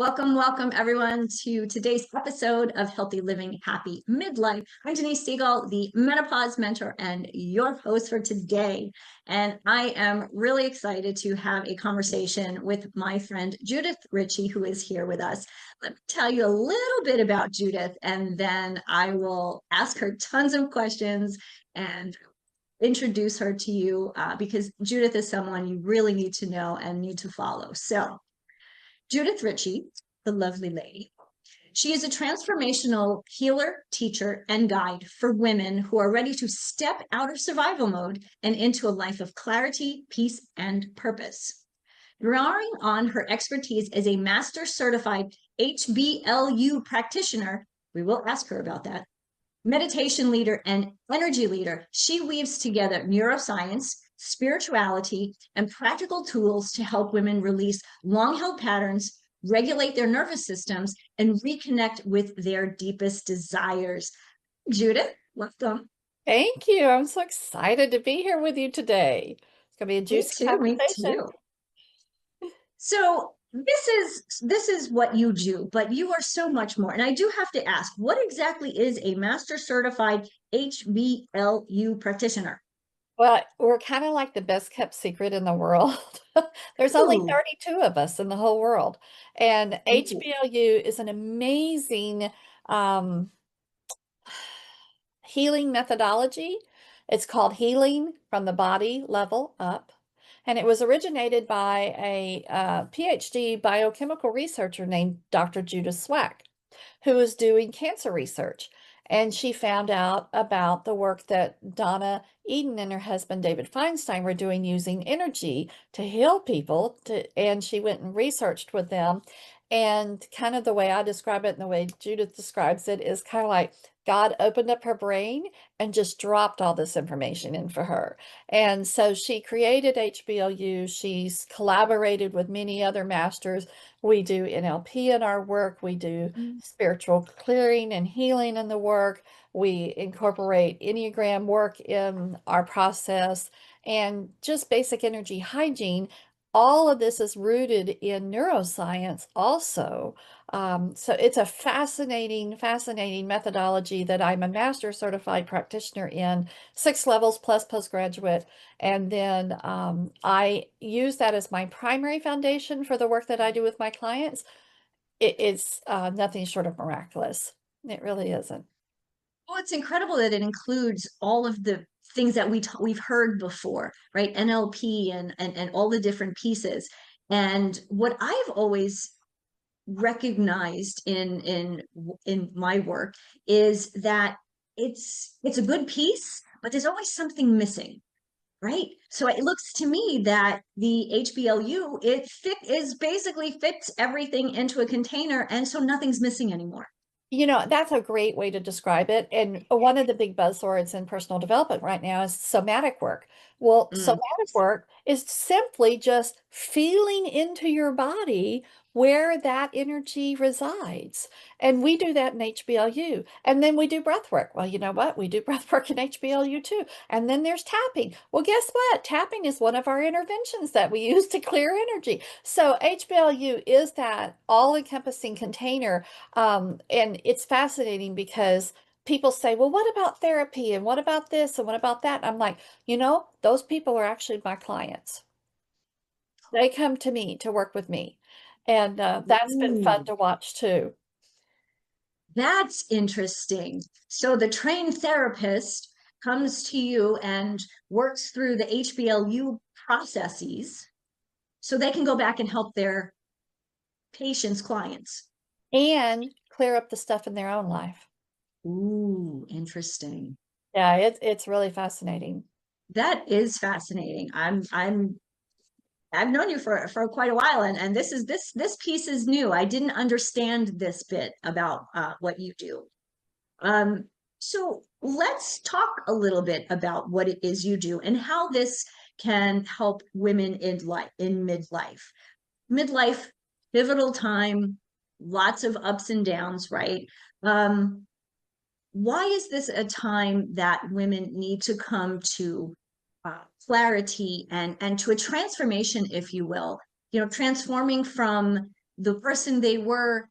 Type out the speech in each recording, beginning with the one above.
Welcome everyone to today's episode of Healthy Living, Happy Midlife. I'm Denise Stegall, the menopause mentor and your host for today. And I am really excited to have a conversation with my friend Judith Ritchey, who is here with us. Let me tell you a little bit about Judith, and then I will ask her tons of questions and introduce her to you because Judith is someone you really need to know and need to follow. So Judith Ritchey, the lovely lady. She is a transformational healer, teacher, and guide for women who are ready to step out of survival mode and into a life of clarity, peace, and purpose. Drawing on her expertise as a master certified HBLU practitioner, we will ask her about that, meditation leader, and energy leader, she weaves together neuroscience, spirituality, and practical tools to help women release long-held patterns, regulate their nervous systems, and reconnect with their deepest desires. Judith, welcome. Thank you. I'm so excited to be here with you today. It's going to be a juicy conversation. Me too. So this is what you do, but you are so much more. And I do have to ask, what exactly is a master certified HBLU practitioner? Well, we're kind of like the best kept secret in the world. There's only 32 of us in the whole world. And HBLU is an amazing healing methodology. It's called Healing from the Body Level Up. And it was originated by a PhD biochemical researcher named Dr. Judith Swack, who was doing cancer research. And she found out about the work that Donna Eden and her husband David Feinstein were doing using energy to heal people. And she went and researched with them. And kind of the way I describe it and the way Judith describes it is kind of like God opened up her brain and just dropped all this information in for her. And so she created HBLU. She's collaborated with many other masters. We do NLP in our work. We do spiritual clearing and healing in the work. We incorporate Enneagram work in our process and just basic energy hygiene. All of this is rooted in neuroscience also. So it's a fascinating methodology that I'm a master certified practitioner in, 6 levels plus postgraduate. And then I use that as my primary foundation for the work that I do with my clients. It's nothing short of miraculous. It really isn't. Well, it's incredible that it includes all of the things that we've heard before, right? NLP and all the different pieces. And what I've always recognized in my work is that it's a good piece, but there's always something missing, right? So it looks to me that the HBLU is basically fits everything into a container, and so nothing's missing anymore. You know, that's a great way to describe it. And one of the big buzzwords in personal development right now is somatic work. Well, somatic work is simply just feeling into your body where that energy resides. And we do that in HBLU. And then we do breath work. Well, you know what? We do breath work in HBLU too. And then there's tapping. Well, guess what? Tapping is one of our interventions that we use to clear energy. So HBLU is that all-encompassing container. And it's fascinating because people say, well, what about therapy? And what about this? And what about that? I'm like, you know, those people are actually my clients. They come to me to work with me. And that's been fun to watch too. That's interesting. So the trained therapist comes to you and works through the HBLU processes so they can go back and help their patients, clients. And clear up the stuff in their own life. Ooh, interesting. Yeah, it's really fascinating. That is fascinating. I've known you for quite a while, and this piece is new. I didn't understand this bit about what you do. So let's talk a little bit about what it is you do and how this can help women in midlife. Midlife, pivotal time, lots of ups and downs, right? Why is this a time that women need to come to clarity and to a transformation, if you will, transforming from the person they were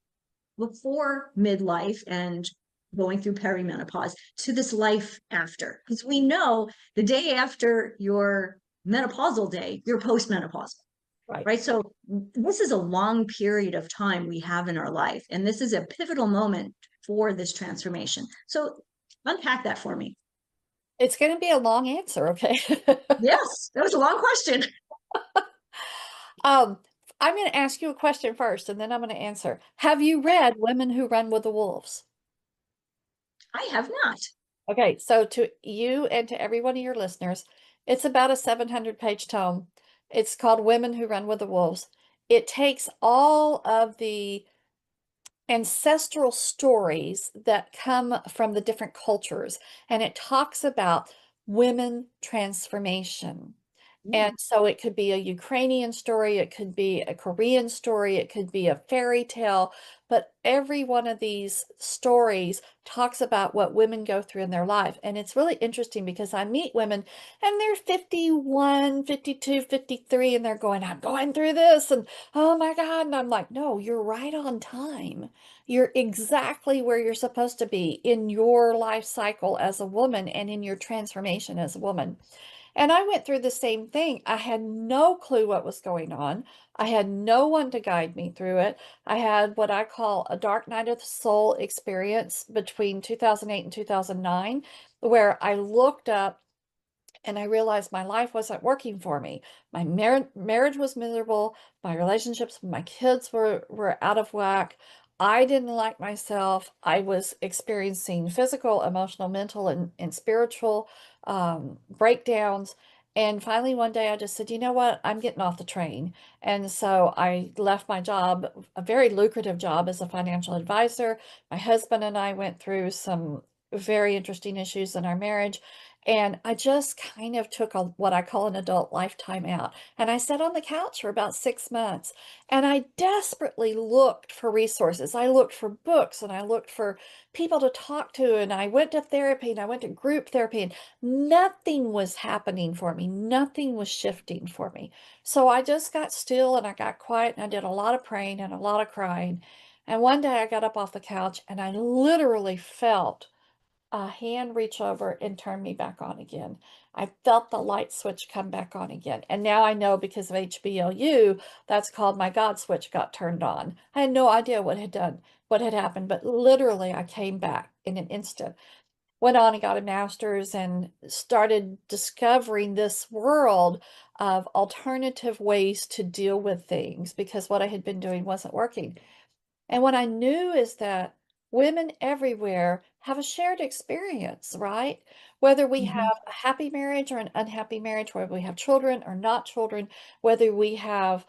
before midlife and going through perimenopause to this life after. Because we know the day after your menopausal day, you're postmenopausal, Right. right? So this is a long period of time we have in our life, and this is a pivotal moment for this transformation. So unpack that for me. It's going to be a long answer, okay? Yes, that was a long question. Um, I'm going to ask you a question first, and then I'm going to answer. Have you read Women Who Run with the Wolves? I have not. Okay, so to you and to every one of your listeners, it's about a 700-page tome. It's called Women Who Run with the Wolves. It takes all of the ancestral stories that come from the different cultures, and it talks about women transformation. And so it could be a Ukrainian story, it could be a Korean story, it could be a fairy tale, but every one of these stories talks about what women go through in their life. And it's really interesting because I meet women and they're 51, 52, 53, and they're going, I'm going through this, and oh my God. And I'm like, no, you're right on time. You're exactly where you're supposed to be in your life cycle as a woman and in your transformation as a woman. And I went through the same thing. I had no clue what was going on. I had no one to guide me through it. I had what I call a dark night of the soul experience between 2008 and 2009, where I looked up and I realized my life wasn't working for me. My marriage was miserable. My relationships with my kids were out of whack. I didn't like myself. I was experiencing physical, emotional, mental, and spiritual breakdowns. And finally, one day I just said, you know what? I'm getting off the train. And so I left my job, a very lucrative job as a financial advisor. My husband and I went through some very interesting issues in our marriage. And I just kind of took what I call an adult lifetime out. And I sat on the couch for about 6 months and I desperately looked for resources. I looked for books and I looked for people to talk to. And I went to therapy and I went to group therapy and nothing was happening for me. Nothing was shifting for me. So I just got still and I got quiet and I did a lot of praying and a lot of crying. And one day I got up off the couch and I literally felt a hand reach over and turn me back on again. I felt the light switch come back on again. And now I know because of HBLU, that's called my God switch got turned on. I had no idea what had happened, but literally I came back in an instant. Went on and got a master's and started discovering this world of alternative ways to deal with things because what I had been doing wasn't working. And what I knew is that women everywhere have a shared experience, right? Whether we Mhm. have a happy marriage or an unhappy marriage, whether we have children or not children, whether we have,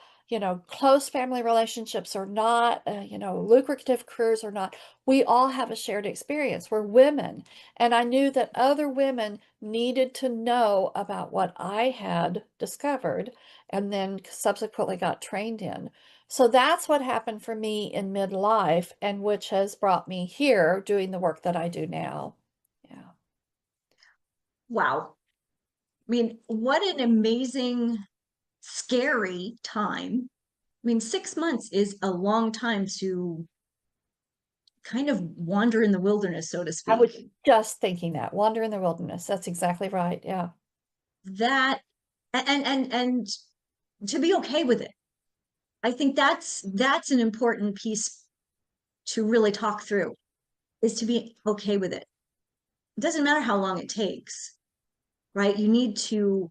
close family relationships or not, lucrative careers or not, we all have a shared experience. We're women. And I knew that other women needed to know about what I had discovered and then subsequently got trained in. So that's what happened for me in midlife, and which has brought me here doing the work that I do now. Yeah. Wow. I mean, what an amazing, scary time. I mean, 6 months is a long time to kind of wander in the wilderness, so to I was speak. just thinking that, wander in the wilderness. That's exactly right. Yeah. That and to be okay with it. I think that's an important piece to really talk through is to be okay with it. It doesn't matter how long it takes, right? You need to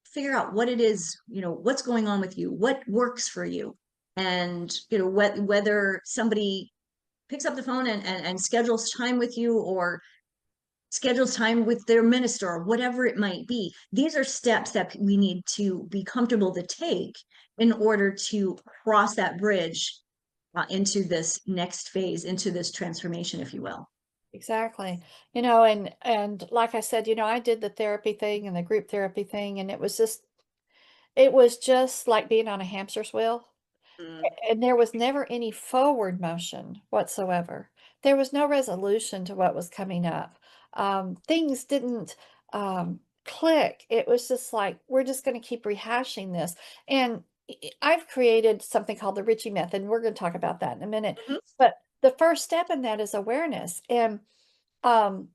figure out what it is, what's going on with you, what works for you. And, whether somebody picks up the phone and schedules time with you or schedules time with their minister or whatever it might be. These are steps that we need to be comfortable to take in order to cross that bridge into this next phase, into this transformation, if you will. Exactly. And like I said, I did the therapy thing and the group therapy thing, and it was just like being on a hamster's wheel. Mm. And there was never any forward motion whatsoever. There was no resolution to what was coming up. Things didn't click. It was just like, we're just going to keep rehashing this. And, I've created something called the Ritchey Method, and we're going to talk about that in a minute. Mhm. But the first step in that is awareness. And um,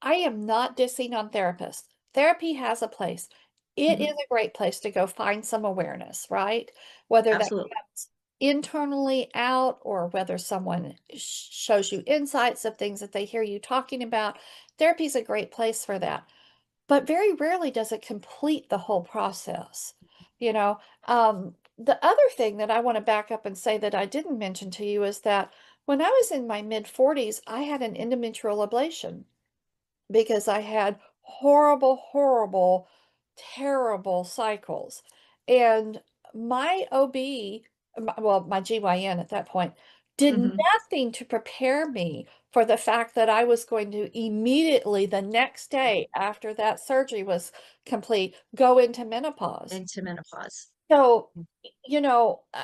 I am not dissing on therapists. Therapy has a place. It is Mhm. a great place to go find some awareness, right? Whether that Absolutely. comes internally out or whether someone shows you insights of things that they hear you talking about. Therapy is a great place for that. But very rarely does it complete the whole process. You know, the other thing that I want to back up and say that I didn't mention to you is that when I was in my mid 40s, I had an endometrial ablation because I had horrible, horrible, terrible cycles. And my OB, well, my GYN at that point, did Mhm. nothing to prepare me for the fact that I was going to immediately the next day after that surgery was complete go into menopause. Into menopause. So,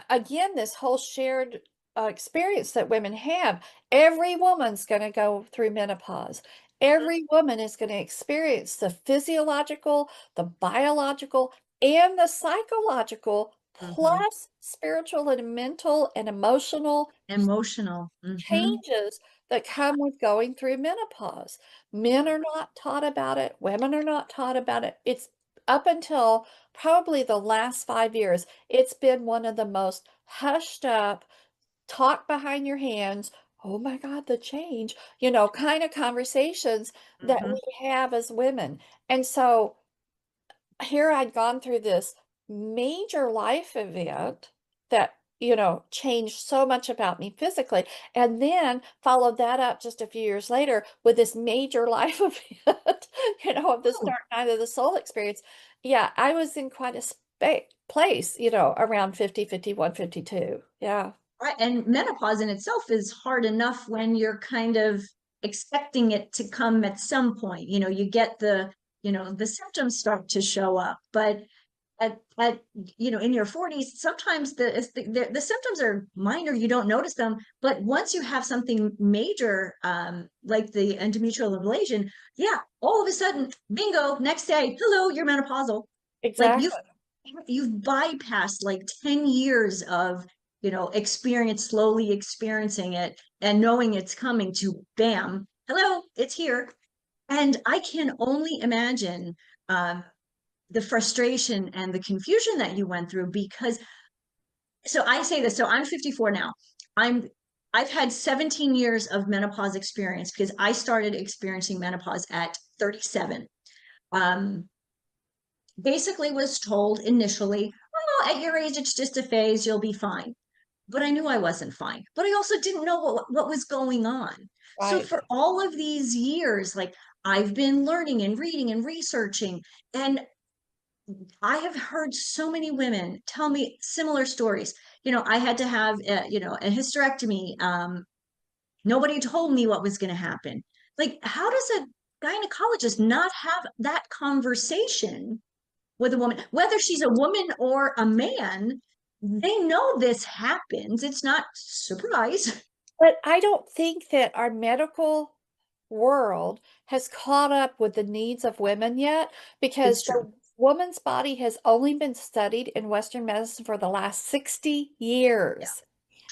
again, this whole shared experience that women have, every woman's going to go through menopause. Every woman is going to experience the physiological, the biological, and the psychological, Mhm. plus spiritual and mental and emotional Emotional. Mhm. changes that come with going through menopause. Men are not taught about it, women are not taught about it. It's up until probably the last 5 years, it's been one of the most hushed up, talk behind your hands, oh my God, the change, kind of conversations that Mhm. we have as women. And so here I'd gone through this major life event that, changed so much about me physically, and then followed that up just a few years later with this major life event, of this Oh, dark night of the soul experience. Yeah, I was in quite a place, around 50, 51, 52. Yeah, right. And menopause in itself is hard enough when you're kind of expecting it to come at some point. You get the symptoms start to show up, but at in your 40s, sometimes the symptoms are minor, you don't notice them, but once you have something major, like the endometrial ablation, yeah, all of a sudden, bingo, next day, hello, you're menopausal. Like exactly. you've bypassed like 10 years of experience, slowly experiencing it and knowing it's coming, to bam, hello, it's here. And I can only imagine the frustration and the confusion that you went through, because so I say this, so I'm 54 now. i'm I've had 17 years of menopause experience because I started experiencing menopause at 37. um Basically was told initially, oh, at your age it's just a phase, you'll be fine. But I knew I wasn't fine, but I also didn't know what was going on. So Right. for all of these years, like, I've been learning and reading and researching, and I have heard so many women tell me similar stories. I had to have a hysterectomy. Nobody told me what was going to happen. Like, how does a gynecologist not have that conversation with a woman, whether she's a woman or a man? They know this happens. It's not surprise. But I don't think that our medical world has caught up with the needs of women yet It's because true. the woman's body has only been studied in Western medicine for the last 60 Yeah, years.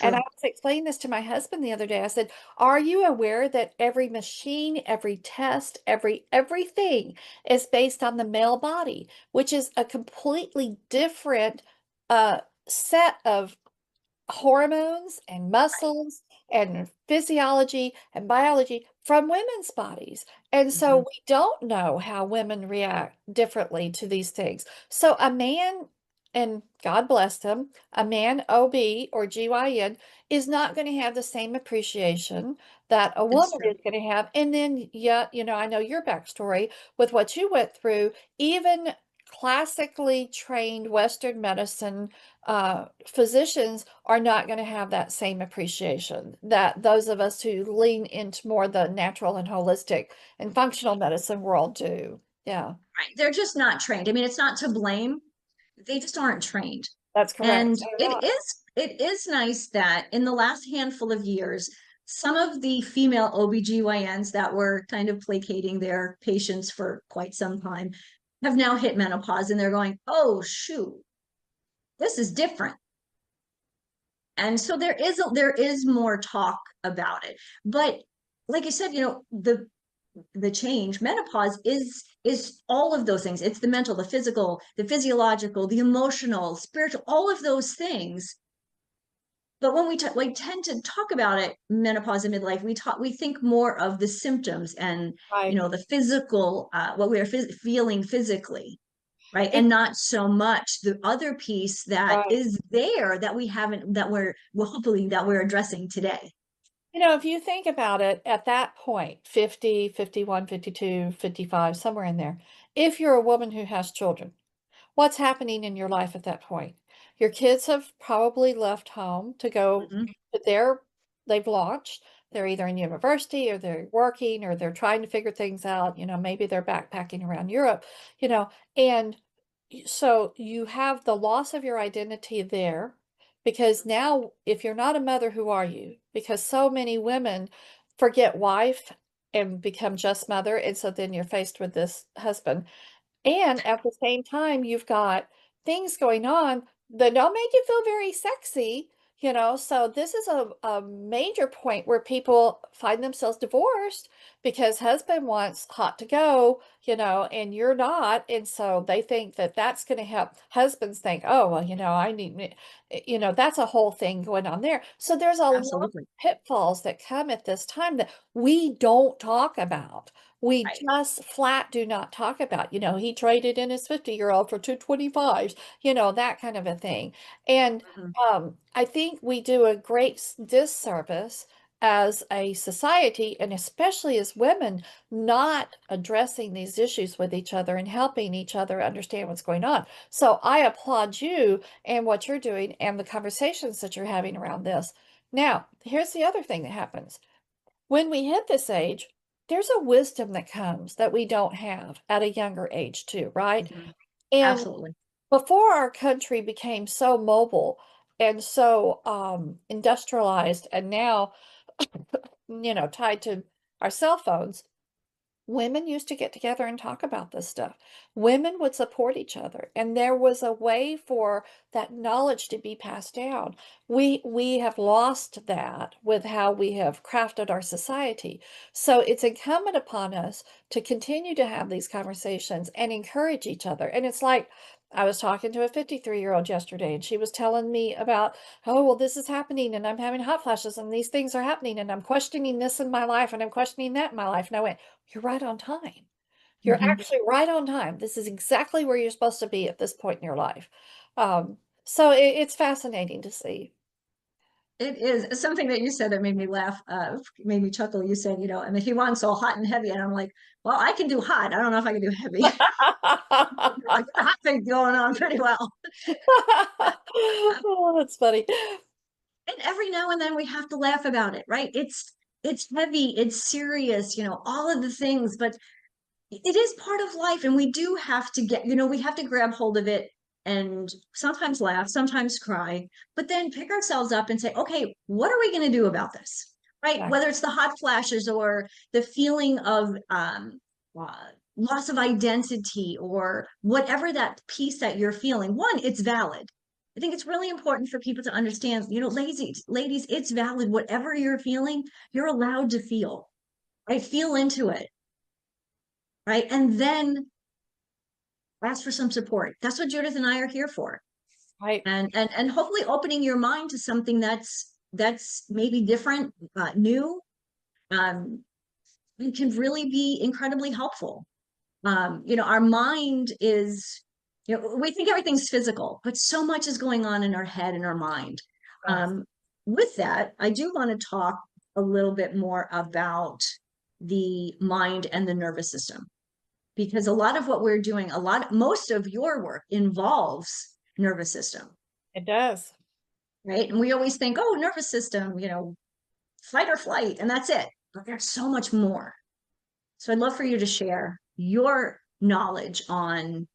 And I true. was explaining this to my husband the other day. I said, "Are you aware that every machine, every test, everything is based on the male body, which is a completely different uh, set of hormones and muscles and physiology and biology from women's bodies. And so Mhm. we don't know how women react differently to these things. So a man, and God bless them, a man OB or GYN is not going to have the same appreciation that a It's woman true. is going to have. And then, yeah, I know your backstory with what you went through, even classically trained Western medicine physicians are not going to have that same appreciation that those of us who lean into more the natural and holistic and functional medicine world do. Yeah, Right. They're just not trained. I mean, it's not to blame. They just aren't trained. that's correct. And They're it not. is nice that in the last handful of years, some of the female OBGYNs that were kind of placating their patients for quite some time have now hit menopause, and they're going, oh, shoot, this is different. And so there is more talk about it. But like I said, the change, menopause is all of those things. It's the mental, the physical, the physiological, the emotional, spiritual, all of those things. But when we tend to talk about it, menopause and midlife, we think more of the symptoms and Right. the physical, what we are feeling physically, right? It, And not so much the other piece that right. is there that we haven't, that we're well, hopefully that we're addressing today. If you think about it at that point, 50, 51, 52, 55, somewhere in there, if you're a woman who has children, what's happening in your life at that point? Your kids have probably left home to go Mhm. to they've launched. They're either in university or they're working or they're trying to figure things out. Maybe they're backpacking around Europe, and so you have the loss of your identity there because now if you're not a mother, who are you? Because so many women forget wife and become just mother. And so then you're faced with this husband. And at the same time, you've got things going on that don't make you feel very sexy. So this is a major point where people find themselves divorced because husband wants hot to go, and you're not. And so they think that that's going to help. Husbands think, oh, well, I need, that's a whole thing going on there. So there's a lot of Absolutely. pitfalls that come at this time that we don't talk about. We Right. just flat do not talk about, he traded in his 50-year-old for 225s, that kind of a thing. And Mhm. I think we do a great disservice as a society, and especially as women, not addressing these issues with each other and helping each other understand what's going on. So I applaud you and what you're doing and the conversations that you're having around this. Now, here's the other thing that happens. When we hit this age, there's a wisdom that comes that we don't have at a younger age too, right? Mhm. And Absolutely. before our country became so mobile and so industrialized and now, tied to our cell phones, women used to get together and talk about this stuff. Women would support each other, and there was a way for that knowledge to be passed down. We have lost that with how we have crafted our society. So it's incumbent upon us to continue to have these conversations and encourage each other. And it's like I was talking to a 53-year-old yesterday, and she was telling me about, oh, well, this is happening, and I'm having hot flashes, and these things are happening, and I'm questioning this in my life, and I'm questioning that in my life. And I went, you're right on time. You're Mhm. actually right on time. This is exactly where you're supposed to be at this point in your life. So it's fascinating to see. It is something that you said that made me laugh, made me chuckle. You said, and if he wants all hot and heavy, and I'm like, well, I can do hot. I don't know if I can do heavy. I got the hot thing going on pretty well. Oh, that's funny. And every now and then we have to laugh about it, right? It's heavy, it's serious, all of the things, but it is part of life, and we do have to we have to grab hold of it and sometimes laugh, sometimes cry, but then pick ourselves up and say, okay, what are we going to do about this? Right? Yeah, Whether it's the hot flashes or the feeling of uh, loss of identity or whatever that piece that you're feeling, one, it's valid. I think it's really important for people to understand, ladies, it's valid. Whatever you're feeling, you're allowed to feel, right? Feel into it, right? And then ask for some support. That's what Judith and I are here for. right. And hopefully opening your mind to something that's maybe different, new, um, it can really be incredibly helpful. Our mind is, we think everything's physical, but so much is going on in our head and our mind. Yes, Um, with that, I do want to talk a little bit more about the mind and the nervous system, because a lot of what we're doing, most of your work involves nervous system, it does. right? And we always think, oh, nervous system, fight or flight, and that's it. But there's so much more. So I'd love for you to share your knowledge on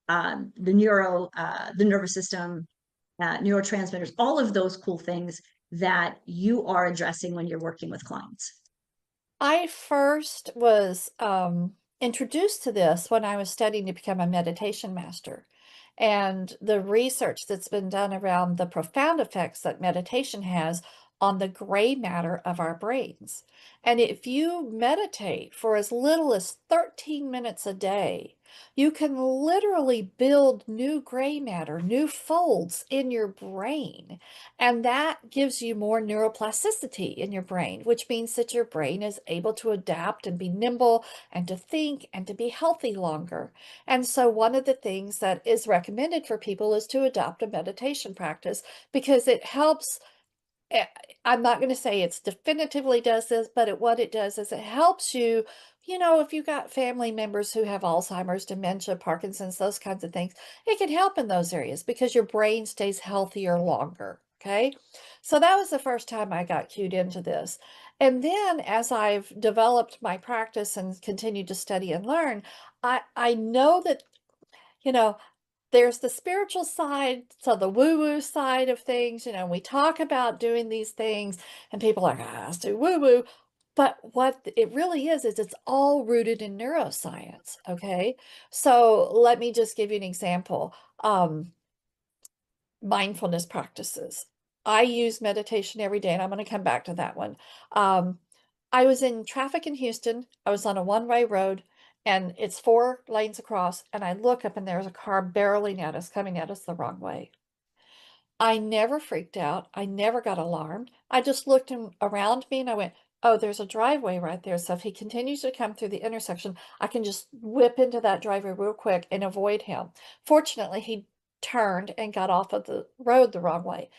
the nervous system, neurotransmitters, all of those cool things that you are addressing when you're working with clients. I first was introduced to this when I was studying to become a meditation master. and the research that's been done around the profound effects that meditation has on the gray matter of our brains. And if you meditate for as little as 13 minutes a day, you can literally build new gray matter, new folds in your brain. And that gives you more neuroplasticity in your brain, which means that your brain is able to adapt and be nimble and to think and to be healthy longer. And so one of the things that is recommended for people is to adopt a meditation practice because it helps. I'm not going to say it's definitively does this, but what it does is it helps you, if you've got family members who have Alzheimer's, dementia, Parkinson's, those kinds of things, it can help in those areas because your brain stays healthier longer. Okay. So that was the first time I got cued into this. And then as I've developed my practice and continued to study and learn, I know that, you know, there's the spiritual side, so the woo-woo side of things, we talk about doing these things and people are like, let's do woo-woo. But what it really is it's all rooted in neuroscience, okay? So let me just give you an example. Mindfulness practices. I use meditation every day, and I'm going to come back to that one. I was in traffic in Houston. I was on a one-way road, and it's 4 lanes across, and I look up and there's a car barreling at us, coming at us the wrong way. I never freaked out. I never got alarmed. I just looked around me and I went, oh, there's a driveway right there. So if he continues to come through the intersection, I can just whip into that driveway real quick and avoid him. Fortunately, he turned and got off of the road the wrong way.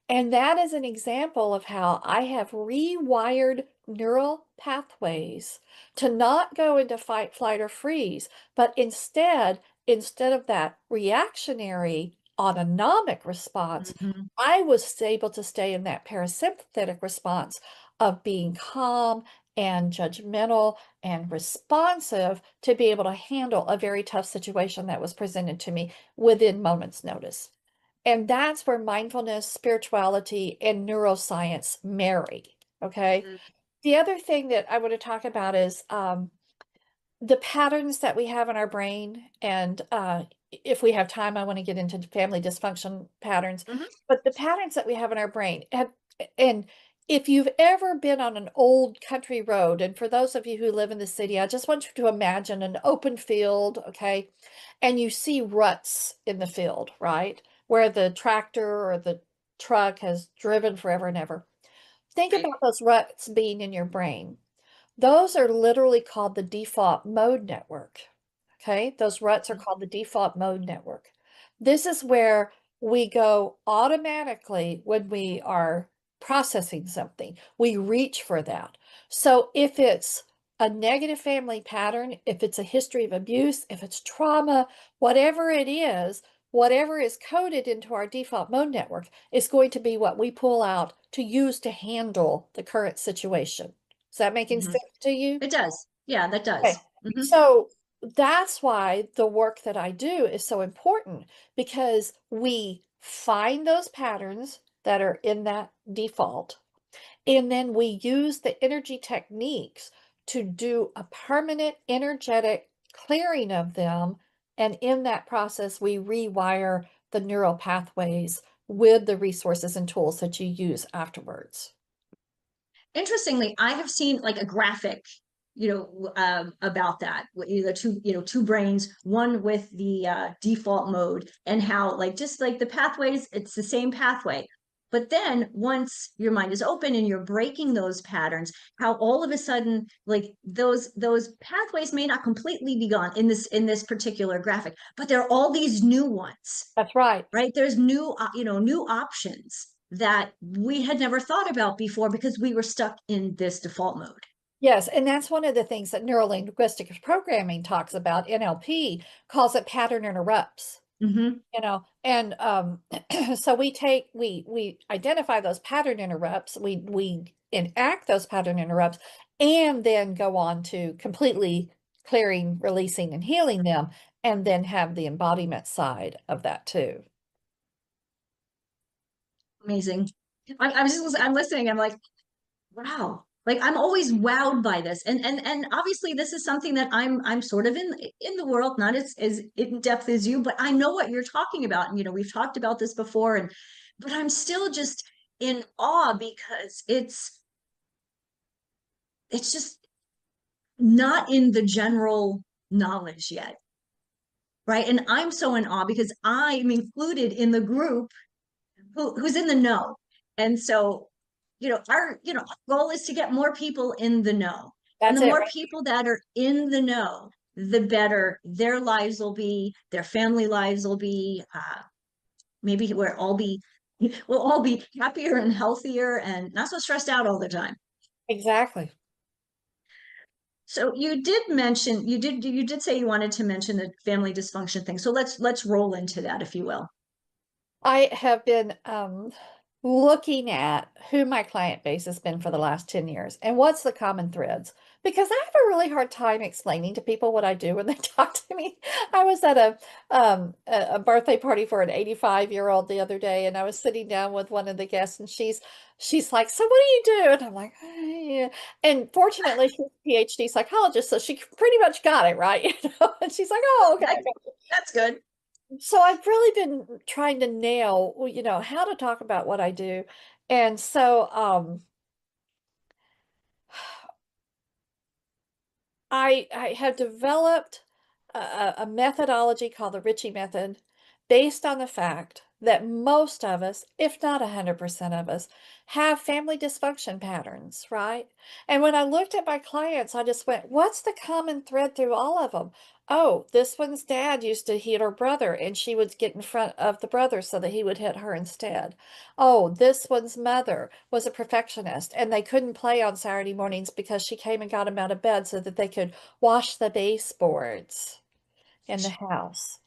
And that is an example of how I have rewired neural pathways to not go into fight, flight, or freeze, but instead of that reactionary autonomic response, Mhm. I was able to stay in that parasympathetic response of being calm and judgmental and responsive to be able to handle a very tough situation that was presented to me within moments' notice. And that's where mindfulness, spirituality, and neuroscience marry. Okay. Mhm. The other thing that I want to talk about is the patterns that we have in our brain. And if we have time, I want to get into family dysfunction patterns. Mhm. But the patterns that we have in our brain, and if you've ever been on an old country road, and for those of you who live in the city, I just want you to imagine an open field, okay? And you see ruts in the field, right? Where the tractor or the truck has driven forever and ever. Think Right. about those ruts being in your brain. Those are literally called the default mode network. Okay, those ruts are Mhm. called the default mode network. This is where we go automatically when we are processing something. We reach for that. So if it's a negative family pattern, if it's a history of abuse, if it's trauma, whatever it is, whatever is coded into our default mode network is going to be what we pull out to use to handle the current situation. Is that making Mhm. sense to you? It does. Yeah, that Okay. does. Hmm. So that's why the work that I do is so important because we find those patterns that are in that default, and then we use the energy techniques to do a permanent energetic clearing of them. And in that process, we rewire the neural pathways with the resources and tools that you use afterwards. Interestingly, I have seen like a graphic, about that. The two, two brains, one with the default mode, and how like just like the pathways, it's the same pathway. But then once your mind is open and you're breaking those patterns, how all of a sudden, like those pathways may not completely be gone in this particular graphic, but there are all these new ones, That's right. right? There's new, new options that we had never thought about before because we were stuck in this default mode. Yes, and that's one of the things that neuro-linguistic programming talks about. NLP calls it pattern interrupts. Hmm. And so we identify those pattern interrupts, we enact those pattern interrupts, and then go on to completely clearing, releasing, and healing them, and then have the embodiment side of that too. Amazing. I'm listening. I'm like, wow. Like I'm always wowed by this. And obviously this is something that I'm sort of in the world, not as in depth as you, but I know what you're talking about. And we've talked about this before, and but I'm still just in awe because it's just not in the general knowledge yet. Right. And I'm so in awe because I'm included in the group who's in the know. And so, our goal is to get more people in the know. And That's the it, more right? people that are in the know, the better their lives will be, their family lives will be. Maybe we'll all be happier and healthier and not so stressed out all the time. Exactly. So you did say you wanted to mention the family dysfunction thing. So let's roll into that, if you will. I have been looking at who my client base has been for the last 10 years and what's the common threads. Because I have a really hard time explaining to people what I do when they talk to me. I was at a birthday party for an 85-year-old the other day, and I was sitting down with one of the guests, and she's like, "So what do you do?" And I'm like, "Yeah." And fortunately, she's a PhD psychologist, so she pretty much got it right, And she's like, "Oh, okay." Okay, that's good. So I've really been trying to nail, how to talk about what I do. And so I have developed a methodology called the Ritchey Method based on the fact that most of us, if not 100% of us, have family dysfunction patterns, right? And when I looked at my clients, I just went, what's the common thread through all of them? Oh, this one's dad used to hit her brother, and she would get in front of the brother so that he would hit her instead. Oh, this one's mother was a perfectionist, and they couldn't play on Saturday mornings because she came and got them out of bed so that they could wash the baseboards in the house.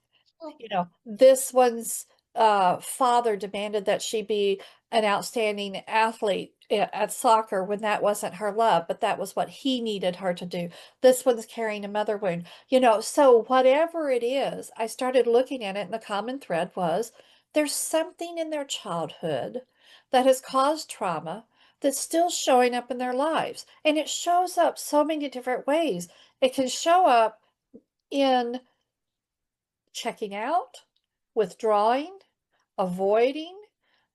This one's father demanded that she be an outstanding athlete at soccer when that wasn't her love, but that was what he needed her to do. This one's carrying a mother wound. So whatever it is, I started looking at it, and the common thread was there's something in their childhood that has caused trauma that's still showing up in their lives. And it shows up so many different ways. It can show up in checking out, withdrawing, avoiding.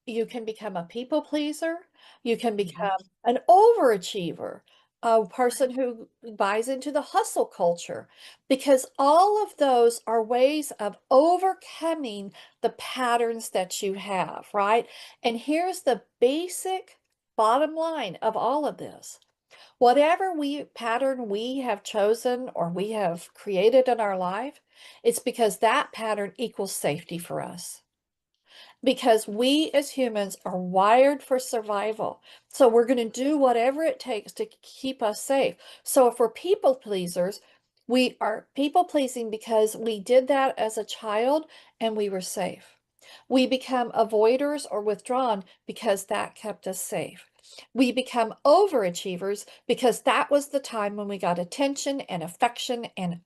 You can become a people pleaser. You can Mhm. become an overachiever, a person who buys into the hustle culture, because all of those are ways of overcoming the patterns that you have, right? And here's the basic bottom line of all of this. Whatever pattern we have chosen or we have created in our life, it's because that pattern equals safety for us. Because we as humans are wired for survival. So we're going to do whatever it takes to keep us safe. So if we're people pleasers, we are people pleasing because we did that as a child and we were safe. We become avoiders or withdrawn because that kept us safe. We become overachievers because that was the time when we got attention and affection and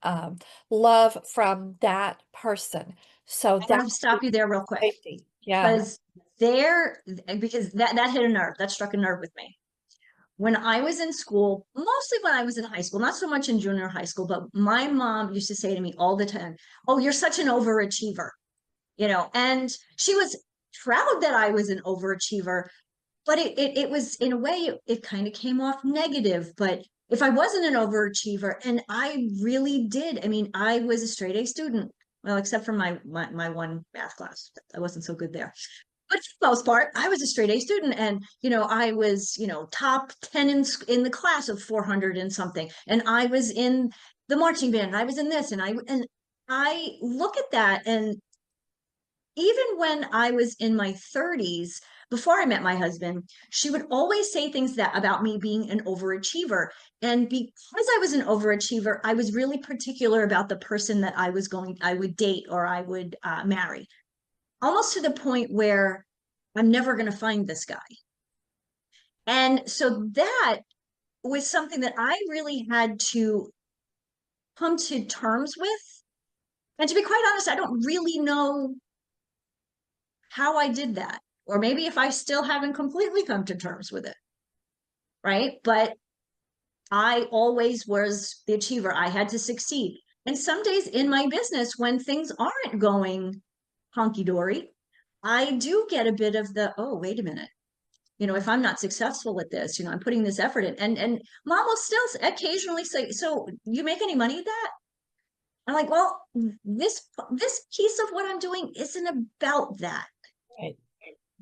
love from that person. So I gotta that's stop you there real quick safety. Yeah. because there because that hit a nerve. That struck a nerve with me. When I was in school, mostly when I was in high school, not so much in junior high school, but my mom used to say to me all the time, "Oh, you're such an overachiever." And she was proud that I was an overachiever, but it was in a way it kind of came off negative. But if I wasn't an overachiever, and I really did, I mean, I was a straight A student, well, except for my one math class. I wasn't so good there. But for the most part, I was a straight A student, and I was top 10 in the class of 400 and something, and I was in the marching band, and I was in this, and I look at that, and even when I was in my 30s, before I met my husband, she would always say things that about me being an overachiever. And because I was an overachiever, I was really particular about the person that I would date or I would marry, almost to the point where I'm never going to find this guy. And so that was something that I really had to come to terms with. And to be quite honest, I don't really know how I did that, or maybe if I still haven't completely come to terms with it, right? But I always was the achiever. I had to succeed. And some days in my business, when things aren't going honky-dory, I do get a bit of the, oh, wait a minute. If I'm not successful at this, I'm putting this effort in. And mom will still occasionally say, so you make any money at that? I'm like, well, this piece of what I'm doing isn't about that. Right.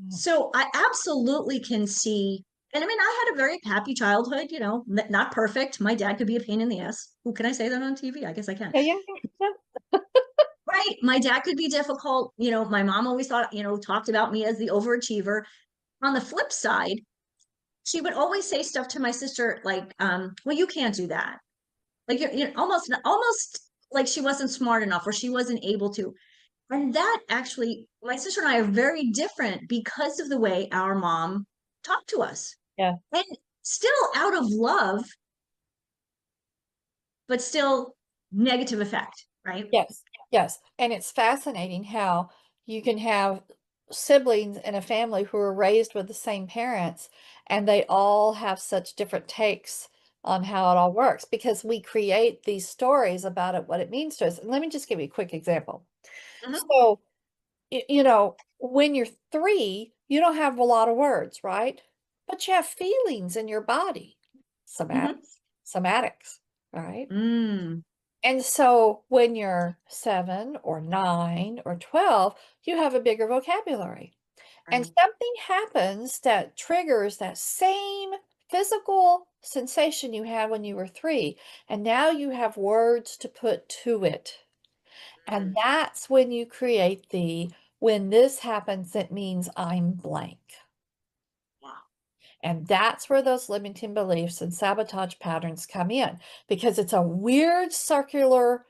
So I absolutely can see, and I mean, I had a very happy childhood, not perfect. My dad could be a pain in the ass. Ooh, can I say that on TV? I guess I can. Yeah, yeah, yeah. Right. My dad could be difficult. My mom always thought, talked about me as the overachiever. On the flip side, she would always say stuff to my sister like, well, you can't do that. Like you're almost like she wasn't smart enough or she wasn't able to. And that actually, my sister and I are very different because of the way our mom talked to us. Yeah. And still out of love, but still negative effect, right? Yes, yes. And it's fascinating how you can have siblings in a family who are raised with the same parents, and they all have such different takes on how it all works because we create these stories about it, what it means to us. And let me just give you a quick example. Mhm, So, when you're 3, you don't have a lot of words, right? But you have feelings in your body, mhm. somatics, right? Mm, And so when you're 7 or 9 or 12, you have a bigger vocabulary. And right. something happens that triggers that same physical sensation you had when you were 3. And now you have words to put to it. And Mm, that's when you create when this happens, it means I'm blank. wow. And that's where those limiting beliefs and sabotage patterns come in because it's a weird circular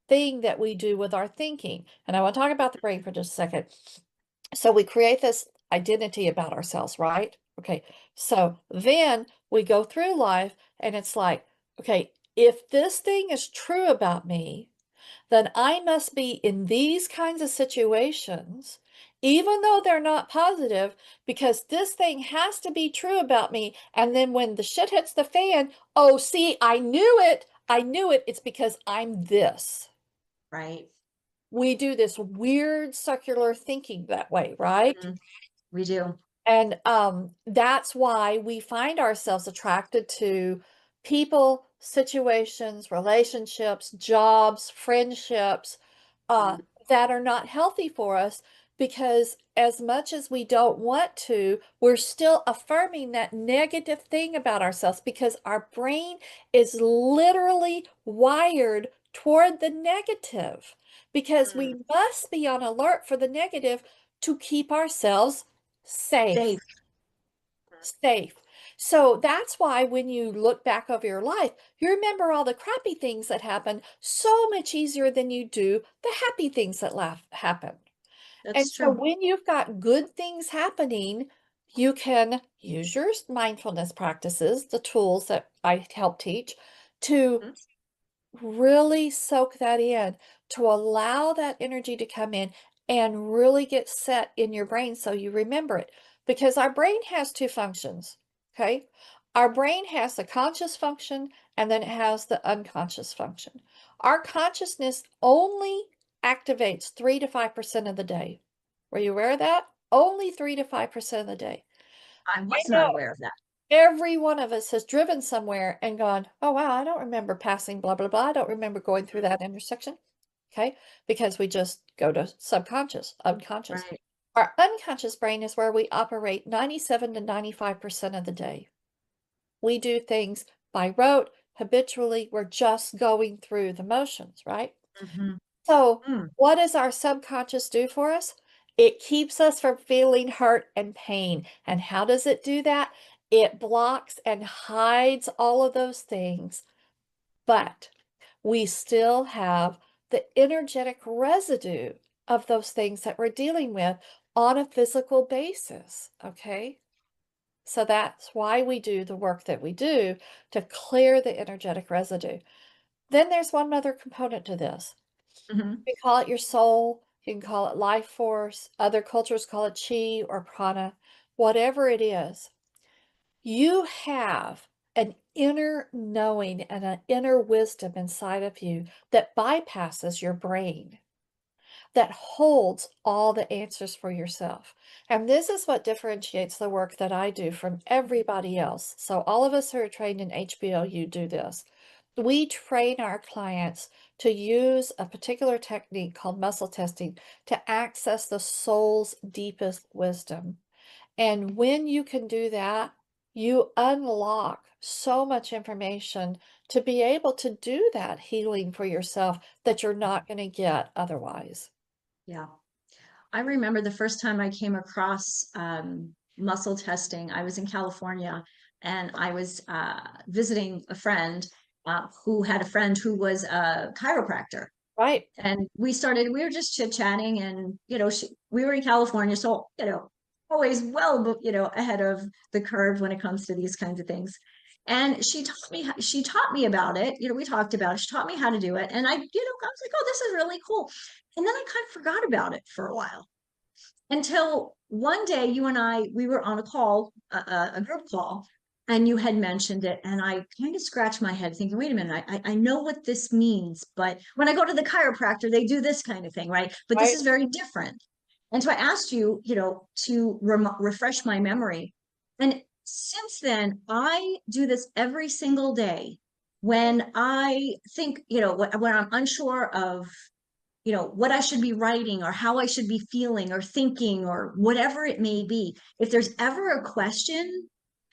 thing that we do with our thinking. And I want to talk about the brain for just a second. So we create this identity about ourselves, right? Okay. So then we go through life and it's like, okay, if this thing is true about me, then I must be in these kinds of situations, even though they're not positive, because this thing has to be true about me. And then when the shit hits the fan, oh, see, I knew it. I knew it. It's because I'm this. Right. We do this weird circular thinking that way, right? Mhm, we do. And that's why we find ourselves attracted to people, situations, relationships, jobs, friendships uh, Mm, that are not healthy for us because as much as we don't want to, we're still affirming that negative thing about ourselves because our brain is literally wired toward the negative because mm. we must be on alert for the negative to keep ourselves safe. Safe. Safe. So that's why when you look back over your life, you remember all the crappy things that happened so much easier than you do the happy things that happened. And That's so true. when you've got good things happening, you can use your mindfulness practices, the tools that I help teach, to Mhm, really soak that in, to allow that energy to come in and really get set in your brain so you remember it. Because our brain has two functions, okay? Our brain has the conscious function and then it has the unconscious function. Our consciousness only activates 3 to 5% of the day. Were you aware of that? Only 3 to 5% of the day. I I was not know aware of that. every one of us has driven somewhere and gone, oh, wow, I don't remember passing blah, blah, blah. I don't remember going through that intersection. Okay. Because we just go to subconscious, unconscious. Right. Our unconscious brain is where we operate 97 to 95% of the day. We do things by rote, habitually. We're just going through the motions, right? Mhm, So, mm. what does our subconscious do for us? It keeps us from feeling hurt and pain. And how does it do that? It blocks and hides all of those things. But we still have the energetic residue of those things that we're dealing with on a physical basis. Okay. So that's why we do the work that we do to clear the energetic residue. Then there's one other component to this. Mhm, You can call it your soul, you can call it life force, other cultures call it chi or prana, whatever it is. You have an inner knowing and an inner wisdom inside of you that bypasses your brain, that holds all the answers for yourself. And this is what differentiates the work that I do from everybody else. So all of us who are trained in HBLU do this. We train our clients to use a particular technique called muscle testing to access the soul's deepest wisdom. And when you can do that, you unlock so much information to be able to do that healing for yourself that you're not going to get otherwise. Yeah. I remember the first time I came across muscle testing. I was in California and I was visiting a friend who had a friend who was a chiropractor. Right. And we were just chit-chatting and, we were in California. So, always well, ahead of the curve when it comes to these kinds of things. And she taught me about it. We talked about it. She taught me how to do it. And I was like, oh, this is really cool. And then I kind of forgot about it for a while until one day you and we were on a call, a group call, and you had mentioned it. And I kind of scratched my head thinking, wait a minute, I know what this means. But when I go to the chiropractor, they do this kind of thing, right? But this Right. is very different. And so I asked you, to refresh my memory. And since then, I do this every single day when I think, when I'm unsure of what I should be writing or how I should be feeling or thinking or whatever it may be. If there's ever a question,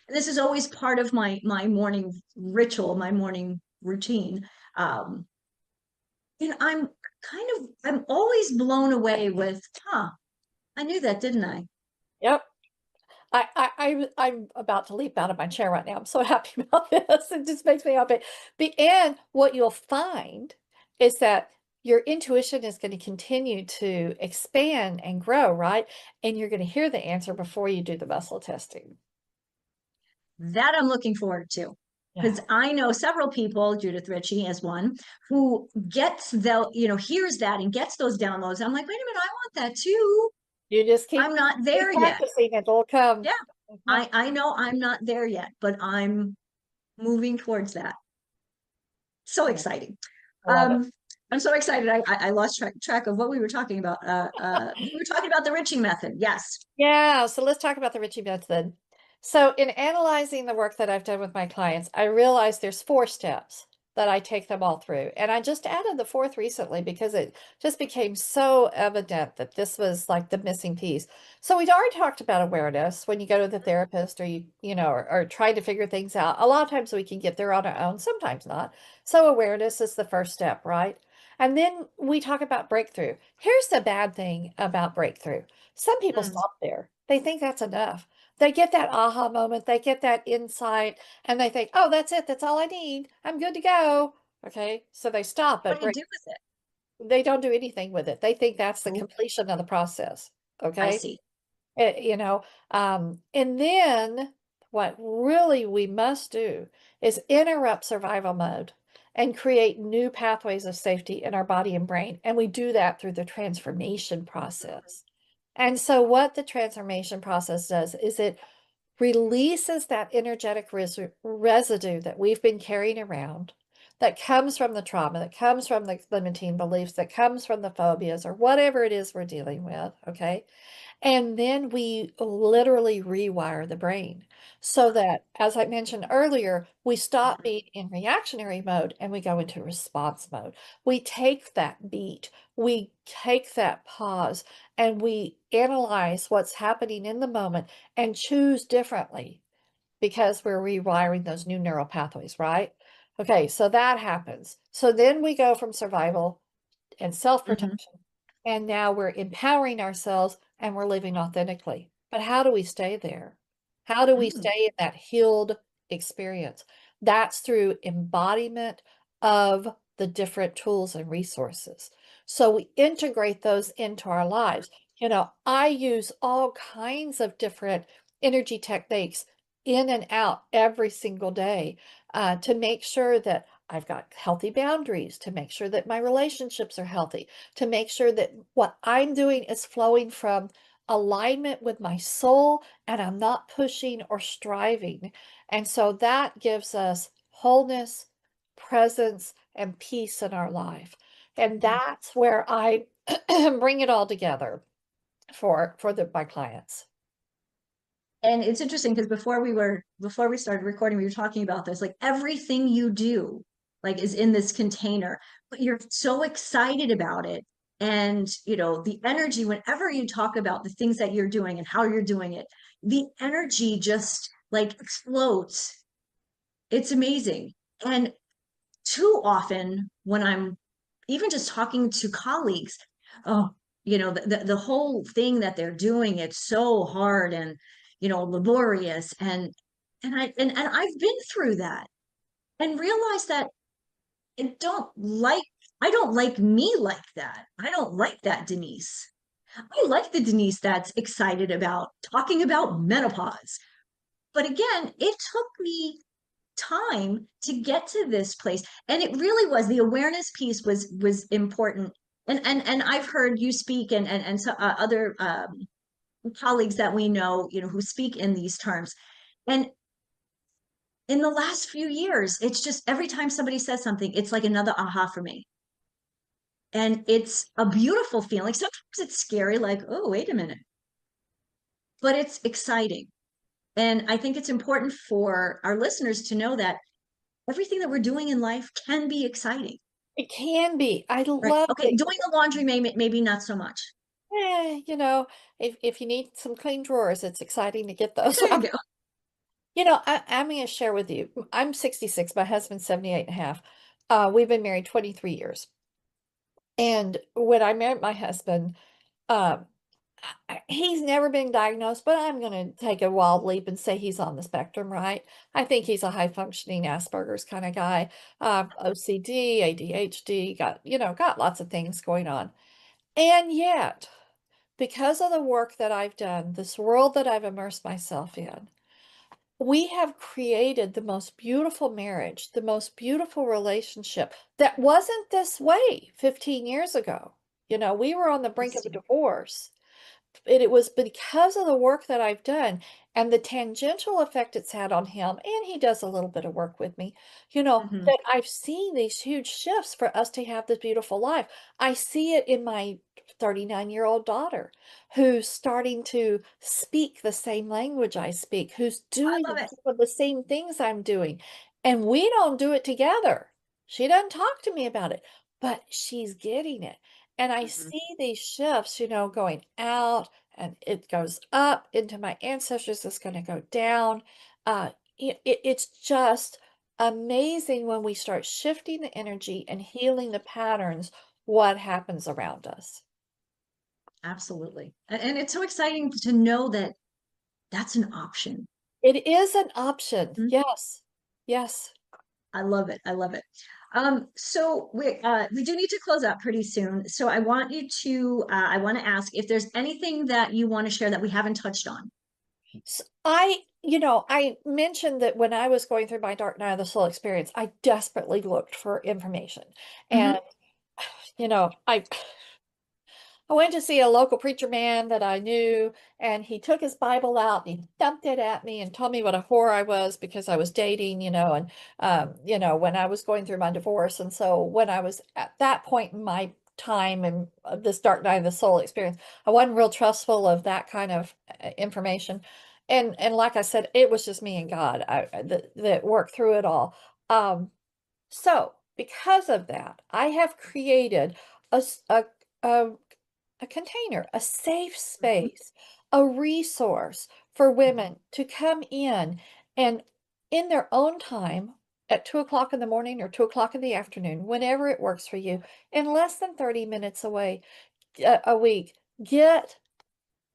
this is always part of my morning ritual, my morning routine. Um, and I'm always blown away with, I knew that, didn't I? Yep. I'm about to leap out of my chair right now. I'm so happy about this. It just makes me happy. And what you'll find is that your intuition is going to continue to expand and grow, right? And you're going to hear the answer before you do the muscle testing. That I'm looking forward to. Yeah. Because I know several people, Judith Ritchey as one, who hears that and gets those downloads. I'm like, wait a minute, I want that too. You just I'm not keep there yet. practicing, it'll come. Yeah, Mhm. I know I'm not there yet, but I'm moving towards that. So Yeah, exciting. I love it. I'm so excited. I lost track of what we were talking about. We were talking about the Ritchey method. Yes. Yeah, so let's talk about the Ritchey Method. So in analyzing the work that I've done with my clients, I realized there's 4 steps that I take them all through. And I just added the 4th recently because it just became so evident that this was like the missing piece. So we'd already talked about awareness when you go to the therapist or or trying to figure things out. A lot of times we can get there on our own, sometimes not. So awareness is the first step, right? And then we talk about breakthrough. Here's the bad thing about breakthrough. Some people Mm. stop there. They think that's enough. They get that aha moment, they get that insight, and they think, oh, that's it. That's all I need. I'm good to go. Okay. So they stop What at do you break. do with it? They don't do anything with it. They think that's the Oh, completion of the process. I Okay. see. And then what really we must do is interrupt survival mode and create new pathways of safety in our body and brain. And we do that through the transformation process. And so what the transformation process does is it releases that energetic residue that we've been carrying around that comes from the trauma, that comes from the limiting beliefs, that comes from the phobias or whatever it is we're dealing with. Okay. And then we literally rewire the brain so that, as I mentioned earlier, we stop Mhm. being in reactionary mode and we go into response mode. We take that beat, we take that pause, and we analyze what's happening in the moment and choose differently because we're rewiring those new neural pathways, right? Okay, so that happens. So then we go from survival and Mhm. self-protection. And now we're empowering ourselves and we're living authentically. But how do we stay there? How do we Mm. stay in that healed experience? That's through embodiment of the different tools and resources. So we integrate those into our lives. I use all kinds of different energy techniques in and out every single day to make sure that I've got healthy boundaries, to make sure that my relationships are healthy, to make sure that what I'm doing is flowing from alignment with my soul, and I'm not pushing or striving. And so that gives us wholeness, presence, and peace in our life. And that's where I bring it all together for my clients. And it's interesting because before we started recording, we were talking about this, like everything you do like is in this container, but you're so excited about it. And the energy, whenever you talk about the things that you're doing and how you're doing it, the energy just like explodes. It's amazing. And too often when I'm even just talking to colleagues, oh, the whole thing that they're doing, it's so hard and laborious, and I've been through that and realized that I don't like I don't like me like that. I don't like that Denise. I like the Denise that's excited about talking about menopause. But again, it took me time to get to this place, and it really was the awareness piece was important. And I've heard you speak, and so, other colleagues that we know, who speak in these terms. And in the last few years, it's just every time somebody says something, it's like another aha for me. And it's a beautiful feeling. Sometimes it's scary, like, oh, wait a minute, but it's exciting. And I think it's important for our listeners to know that everything that we're doing in life can be exciting. It can be. I Right. love Okay. it. Doing the laundry, maybe not so much. If you need some clean drawers, it's exciting to get those. There you go. I'm going to share with you. I'm 66, my husband's 78 and a half. We've been married 23 years. And when I married my husband, um, he's never been diagnosed, but I'm going to take a wild leap and say he's on the spectrum, right? I think he's a high functioning Asperger's kind of guy, OCD, ADHD, got lots of things going on. And yet, because of the work that I've done, this world that I've immersed myself in, we have created the most beautiful marriage, the most beautiful relationship that wasn't this way 15 years ago. We were on the brink of a divorce. It was because of the work that I've done and the tangential effect it's had on him, and he does a little bit of work with me, Hmm. that I've seen these huge shifts for us to have this beautiful life. I see it in my 39-year-old daughter who's starting to speak the same language I speak, who's I doing love it. some of the same things I'm doing. And we don't do it together. She doesn't talk to me about it, but she's getting it. And I Mhm. see these shifts, going out and it goes up into my ancestors. It's going to go down. It's just amazing when we start shifting the energy and healing the patterns, what happens around us. Absolutely. And it's so exciting to know that that's an option. It is an option. Mhm. Yes. Yes. I love it. I love it. So we do need to close out pretty soon. So I want to ask if there's anything that you want to share that we haven't touched on. I mentioned that when I was going through my dark night of the soul experience, I desperately looked for information. Mhm. And, I went to see a local preacher man that I knew, and he took his Bible out and he dumped it at me and told me what a whore I was because I was dating, and when I was going through my divorce. And so when I was at that point in my time and this dark night of the soul experience, I wasn't real trustful of that kind of information. And like I said, it was just me and God that worked through it all. So because of that, I have created a, s- a container, a safe Mhm. space, a resource for women to come and in their own time at 2 o'clock in the morning or 2 o'clock in the afternoon, whenever it works for you, in less than 30 minutes away a week, get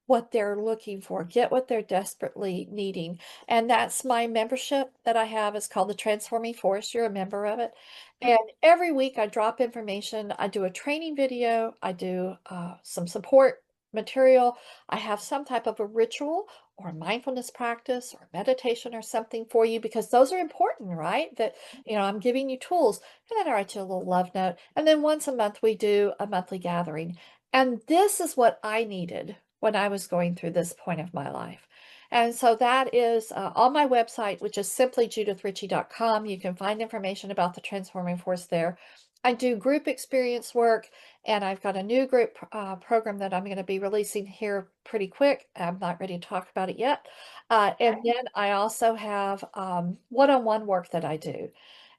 what they're looking for, get what they're desperately needing. And that's my membership that I have. It's called the Transforming Force. You're a member of it. And every week I drop information. I do a training video. I do some support material. I have some type of a ritual or a mindfulness practice or meditation or something for you because those are important, right? That, I'm giving you tools. And then I write you a little love note. And then once a month we do a monthly gathering. And this is what I needed when I was going through this point of my life. And so that is on my website, which is simply judithritchey.com. You can find information about the Transforming Force there. I do group experience work, and I've got a new group program that I'm going to be releasing here pretty quick. I'm not ready to talk about it yet. And then I also have one-on-one work that I do.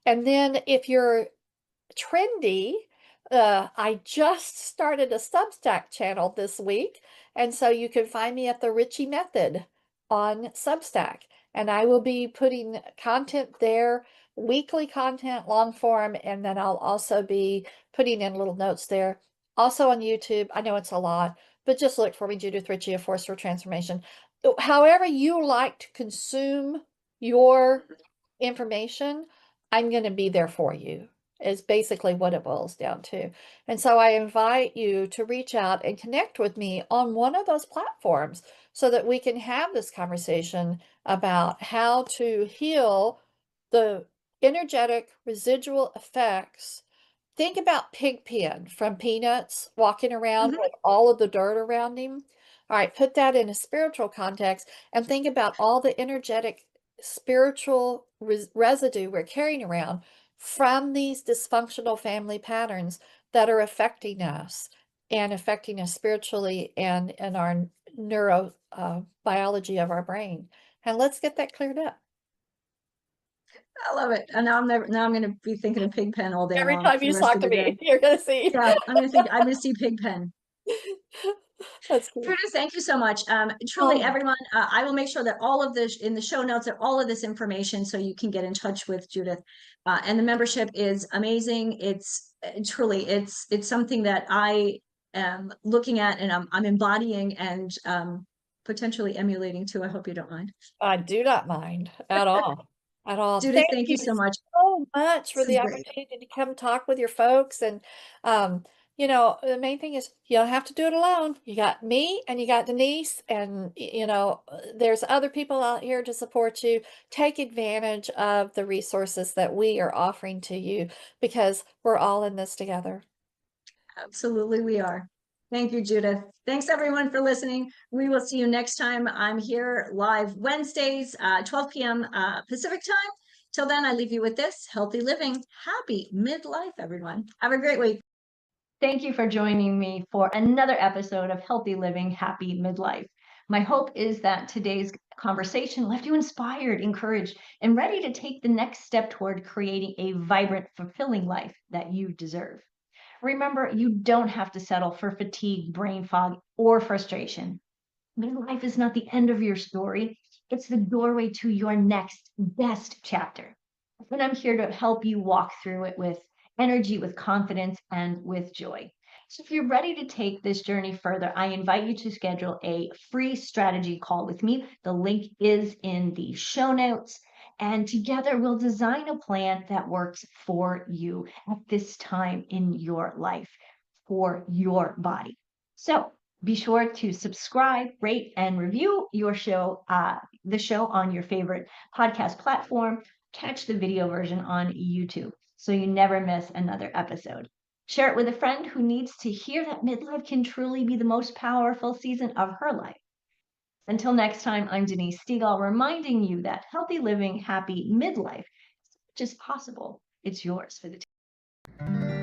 And then if you're trendy, I just started a Substack channel this week, and so you can find me at the Ritchey Method on Substack, and I will be putting content there, weekly content, long form, and then I'll also be putting in little notes there. Also on YouTube, I know it's a lot, but just look for me, Judith Ritchey, A Force for Transformation. However you like to consume your information, I'm going to be there for you, is basically what it boils down to. And so I invite you to reach out and connect with me on one of those platforms so that we can have this conversation about how to heal the energetic residual effects. Think about Pigpen from Peanuts walking around with all of the dirt around him. All right, put that in a spiritual context and think about all the energetic spiritual residue we're carrying around from these dysfunctional family patterns that are affecting us and affecting us spiritually and in our neuro biology of our brain. And let's get that cleared up. I love it. And now I'm going to be thinking of Pigpen all day Every long time for you the rest talk of to the day. me, you're going to see. Yeah, I'm going to see Pigpen. That's cool. Judith, thank you so much. Truly, everyone, I will make sure that all of this in the show notes are all of this information so you can get in touch with Judith. And the membership is amazing. It's truly, it's something that I am looking at and I'm embodying and potentially emulating too. I hope you don't mind. I do not mind at all. At all. Judith, Thank thank you you so much. so much for This the is great. opportunity to come talk with your folks. And, the main thing is you don't have to do it alone. You got me and you got Denise, and, there's other people out here to support you. Take advantage of the resources that we are offering to you because we're all in this together. Absolutely, we are. Thank you, Judith. Thanks, everyone, for listening. We will see you next time. I'm here live Wednesdays, 12 p.m. Pacific time. Till then, I leave you with this: healthy living, happy midlife, everyone. Have a great week. Thank you for joining me for another episode of Healthy Living, Happy Midlife. My hope is that today's conversation left you inspired, encouraged, and ready to take the next step toward creating a vibrant, fulfilling life that you deserve. Remember, you don't have to settle for fatigue, brain fog, or frustration. Midlife is not the end of your story. It's the doorway to your next best chapter. And I'm here to help you walk through it with energy, with confidence, and with joy. So if you're ready to take this journey further, I invite you to schedule a free strategy call with me. The link is in the show notes. And together we'll design a plan that works for you at this time in your life, for your body. So be sure to subscribe, rate, and review your show, the show on your favorite podcast platform. Catch the video version on YouTube so you never miss another episode. Share it with a friend who needs to hear that midlife can truly be the most powerful season of her life. Until next time, I'm Denise Stegall, reminding you that healthy living, happy midlife is not just possible, it's yours for the taking.